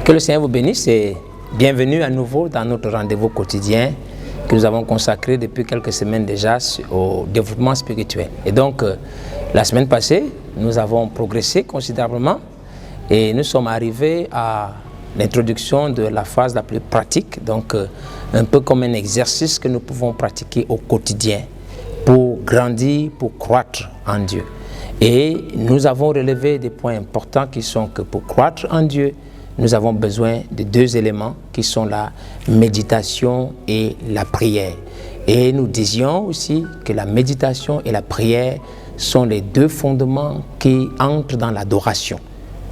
Que le Seigneur vous bénisse et bienvenue à nouveau dans notre rendez-vous quotidien que nous avons consacré depuis quelques semaines déjà au développement spirituel. Et donc, la semaine passée, nous avons progressé considérablement et nous sommes arrivés à l'introduction de la phase la plus pratique, donc un peu comme un exercice que nous pouvons pratiquer au quotidien pour grandir, pour croître en Dieu. Et nous avons relevé des points importants qui sont que pour croître en Dieu, nous avons besoin de deux éléments qui sont la méditation et la prière. Et nous disions aussi que la méditation et la prière sont les deux fondements qui entrent dans l'adoration.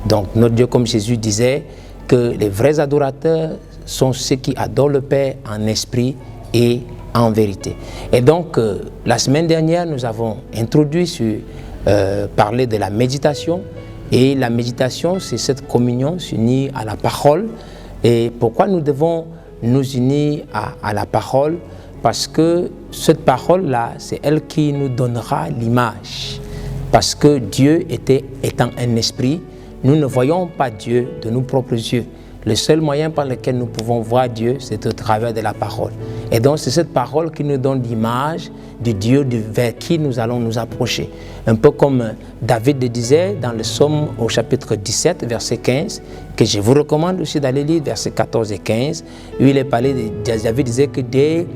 Donc notre Dieu, comme Jésus disait, que les vrais adorateurs sont ceux qui adorent le Père en esprit et en vérité. Et donc la semaine dernière, nous avons introduit parler de la méditation. Et la méditation, c'est cette communion s'unir à la parole. Et pourquoi nous devons nous unir à la parole? Parce que cette parole-là, c'est elle qui nous donnera l'image. Parce que Dieu étant un esprit, nous ne voyons pas Dieu de nos propres yeux. Le seul moyen par lequel nous pouvons voir Dieu, c'est au travers de la parole. Et donc, c'est cette parole qui nous donne l'image de Dieu vers qui nous allons nous approcher. Un peu comme David le disait dans le psaume au chapitre 17, verset 15, que je vous recommande aussi d'aller lire, versets 14 et 15, où il est parlé, David disait que dès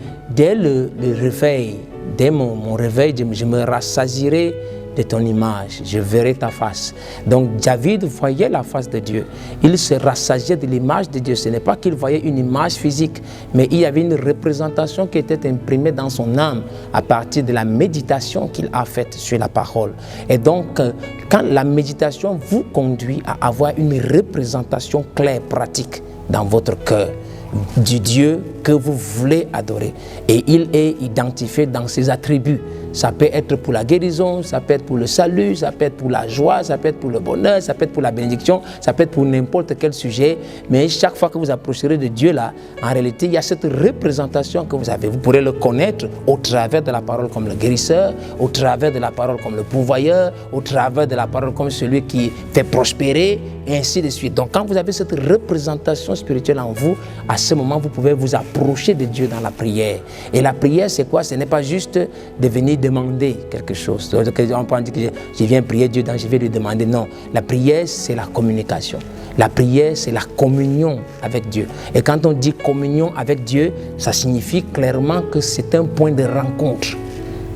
le réveil, dès mon réveil, je me rassasierai de ton image, je verrai ta face. Donc David voyait la face de Dieu. Il se rassasiait de l'image de Dieu. Ce n'est pas qu'il voyait une image physique, mais il y avait une représentation qui était imprimée dans son âme à partir de la méditation qu'il a faite sur la parole. Et donc, quand la méditation vous conduit à avoir une représentation claire, pratique dans votre cœur, du Dieu que vous voulez adorer. Et il est identifié dans ses attributs. Ça peut être pour la guérison, ça peut être pour le salut, ça peut être pour la joie, ça peut être pour le bonheur, ça peut être pour la bénédiction, ça peut être pour n'importe quel sujet. Mais chaque fois que vous approcherez de Dieu là, en réalité, il y a cette représentation que vous avez. Vous pourrez le connaître au travers de la parole comme le guérisseur, au travers de la parole comme le pourvoyeur, au travers de la parole comme celui qui fait prospérer, et ainsi de suite. Donc quand vous avez cette représentation spirituelle en vous, à ce moment, vous pouvez vous approcher de Dieu dans la prière. Et la prière, c'est quoi? Ce n'est pas juste de venir demander quelque chose. On peut dire que je viens prier Dieu, donc je vais lui demander. Non, la prière, c'est la communication. La prière, c'est la communion avec Dieu. Et quand on dit communion avec Dieu, ça signifie clairement que c'est un point de rencontre.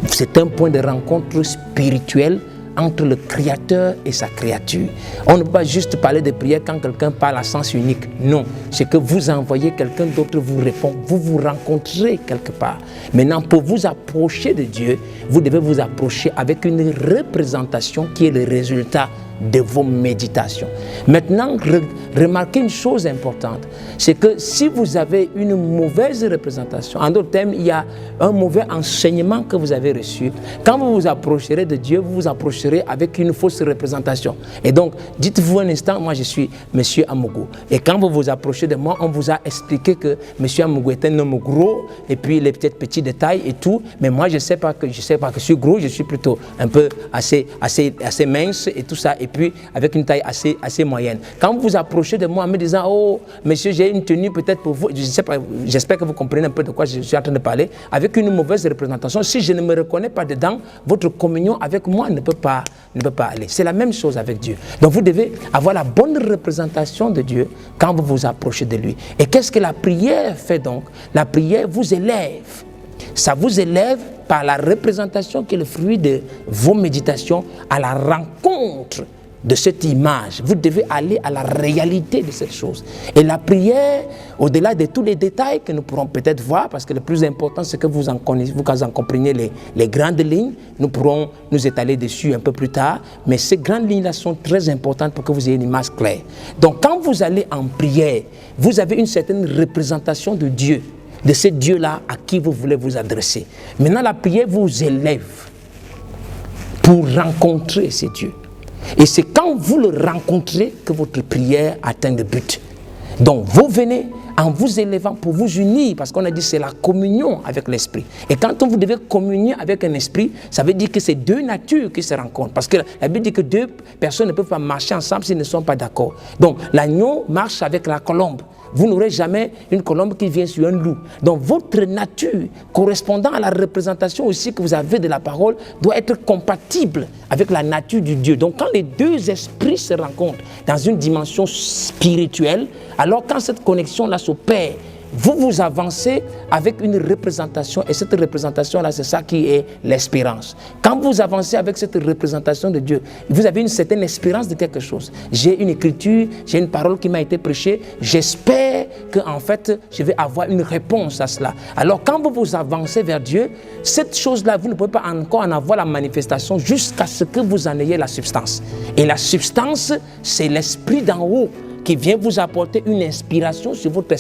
C'est un point de rencontre spirituel entre le Créateur et sa créature. On ne peut pas juste parler de prière quand quelqu'un parle à sens unique. Non, c'est que vous envoyez quelqu'un d'autre vous répond, vous vous rencontrez quelque part. Maintenant, pour vous approcher de Dieu, vous devez vous approcher avec une représentation qui est le résultat de vos méditations. Maintenant, remarquez une chose importante, c'est que si vous avez une mauvaise représentation, en d'autres termes, il y a un mauvais enseignement que vous avez reçu, quand vous vous approcherez de Dieu, vous vous approcherez avec une fausse représentation. Et donc, dites-vous un instant, moi je suis Monsieur Amougou. Et quand vous vous approchez de moi, on vous a expliqué que Monsieur Amougou est un homme gros, et puis il est peut-être petit de taille et tout, mais moi je ne sais pas que je suis gros, je suis plutôt un peu assez mince et tout ça, et puis avec une taille assez moyenne. Quand vous vous approchez de moi en me disant, oh monsieur, j'ai une tenue peut-être pour vous, je ne sais pas, j'espère que vous comprenez un peu de quoi je suis en train de parler, avec une mauvaise représentation, si je ne me reconnais pas dedans, votre communion avec moi ne peut pas aller. C'est la même chose avec Dieu. Donc vous devez avoir la bonne représentation de Dieu quand vous vous approchez de lui. Et qu'est-ce que la prière fait donc? La prière vous élève. Ça vous élève par la représentation qui est le fruit de vos méditations à la rencontre de cette image. Vous devez aller à la réalité de cette chose. Et la prière, au-delà de tous les détails que nous pourrons peut-être voir, parce que le plus important, c'est que vous en compreniez les grandes lignes, nous pourrons nous étaler dessus un peu plus tard, mais ces grandes lignes-là sont très importantes pour que vous ayez une image claire. Donc quand vous allez en prière, vous avez une certaine représentation de Dieu, de ce Dieu-là à qui vous voulez vous adresser. Maintenant, la prière vous élève pour rencontrer ce Dieu. Et c'est quand vous le rencontrez que votre prière atteint le but. Donc, vous venez en vous élevant pour vous unir, parce qu'on a dit c'est la communion avec l'esprit. Et quand vous devez communier avec un esprit, ça veut dire que c'est deux natures qui se rencontrent. Parce que la Bible dit que deux personnes ne peuvent pas marcher ensemble s'ils ne sont pas d'accord. Donc l'agneau marche avec la colombe. Vous n'aurez jamais une colombe qui vient sur un loup. Donc votre nature, correspondant à la représentation aussi que vous avez de la parole, doit être compatible avec la nature du Dieu. Donc quand les deux esprits se rencontrent dans une dimension spirituelle, alors quand cette connexion-là s'opère, vous avancez avec une représentation, et cette représentation-là, c'est ça qui est l'espérance. Quand vous avancez avec cette représentation de Dieu, vous avez une certaine espérance de quelque chose. J'ai une écriture, j'ai une parole qui m'a été prêchée, j'espère que en fait, je vais avoir une réponse à cela. Alors quand vous avancez vers Dieu, cette chose-là, vous ne pouvez pas encore en avoir la manifestation jusqu'à ce que vous en ayez la substance. Et la substance, c'est l'esprit d'en haut qui vient vous apporter une inspiration sur votre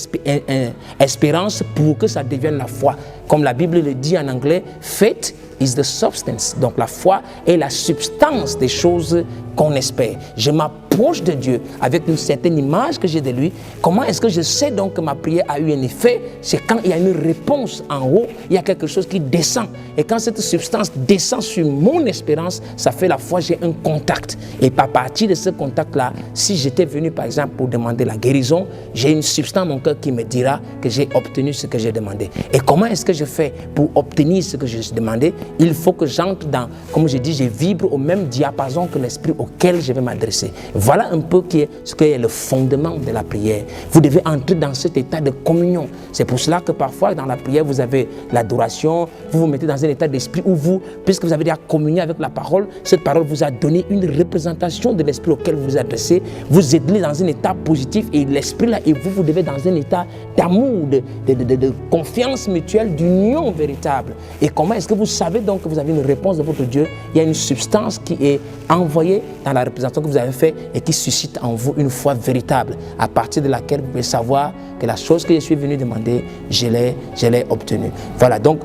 espérance pour que ça devienne la foi. Comme la Bible le dit en anglais, faith is the substance. Donc la foi est la substance des choses qu'on espère. Je m'approche de Dieu avec une certaine image que j'ai de lui. Comment est-ce que je sais donc que ma prière a eu un effet? C'est quand il y a une réponse en haut, il y a quelque chose qui descend. Et quand cette substance descend sur mon espérance, ça fait la foi, j'ai un contact. Et à partir de ce contact-là, si j'étais venu par exemple pour demander la guérison, j'ai une substance dans mon cœur qui me dira que j'ai obtenu ce que j'ai demandé. Et comment est-ce que je fais pour obtenir ce que j'ai demandé? Il faut que j'entre dans, comme je dis, je vibre au même diapason que l'esprit auquel je vais m'adresser. Voilà un peu ce qui est le fondement de la prière. Vous devez entrer dans cet état de communion. C'est pour cela que parfois dans la prière, vous avez l'adoration, vous vous mettez dans un état d'esprit où vous, puisque vous avez déjà communié avec la parole, cette parole vous a donné une représentation de l'esprit auquel vous vous adressez. Vous êtes dans un état positif et l'esprit là, et vous devez dans un état d'amour, de confiance mutuelle, d'union véritable. Et comment est-ce que vous savez donc que vous avez une réponse de votre Dieu? Il y a une substance qui est envoyée dans la représentation que vous avez faite et qui suscite en vous une foi véritable, à partir de laquelle vous pouvez savoir que la chose que je suis venu demander, je l'ai obtenue. Voilà, donc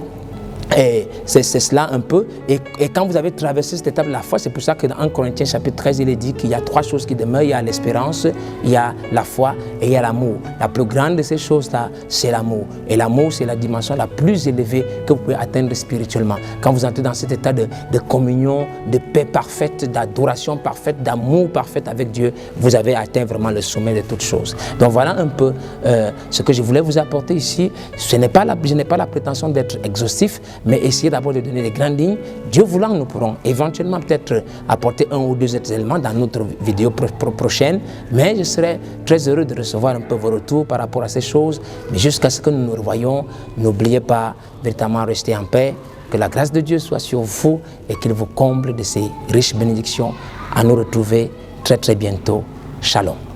c'est cela un peu. Et quand vous avez traversé cette étape de la foi, c'est pour ça que dans 1 Corinthiens chapitre 13, il est dit qu'il y a trois choses qui demeurent. Il y a l'espérance, il y a la foi et il y a l'amour. La plus grande de ces choses-là, c'est l'amour. Et l'amour, c'est la dimension la plus élevée que vous pouvez atteindre spirituellement. Quand vous entrez dans cet état de communion, de paix parfaite, d'adoration parfaite, d'amour parfait avec Dieu, vous avez atteint vraiment le sommet de toutes choses. Donc voilà un peu ce que je voulais vous apporter ici. Je n'ai pas la prétention d'être exhaustif, mais essayez d'abord de donner les grandes lignes. Dieu voulant, nous pourrons éventuellement peut-être apporter un ou deux autres éléments dans notre vidéo prochaine, mais je serai très heureux de recevoir un peu vos retours par rapport à ces choses. Mais jusqu'à ce que nous nous revoyons, n'oubliez pas véritablement rester en paix, que la grâce de Dieu soit sur vous et qu'il vous comble de ses riches bénédictions. À nous retrouver très très bientôt. Shalom.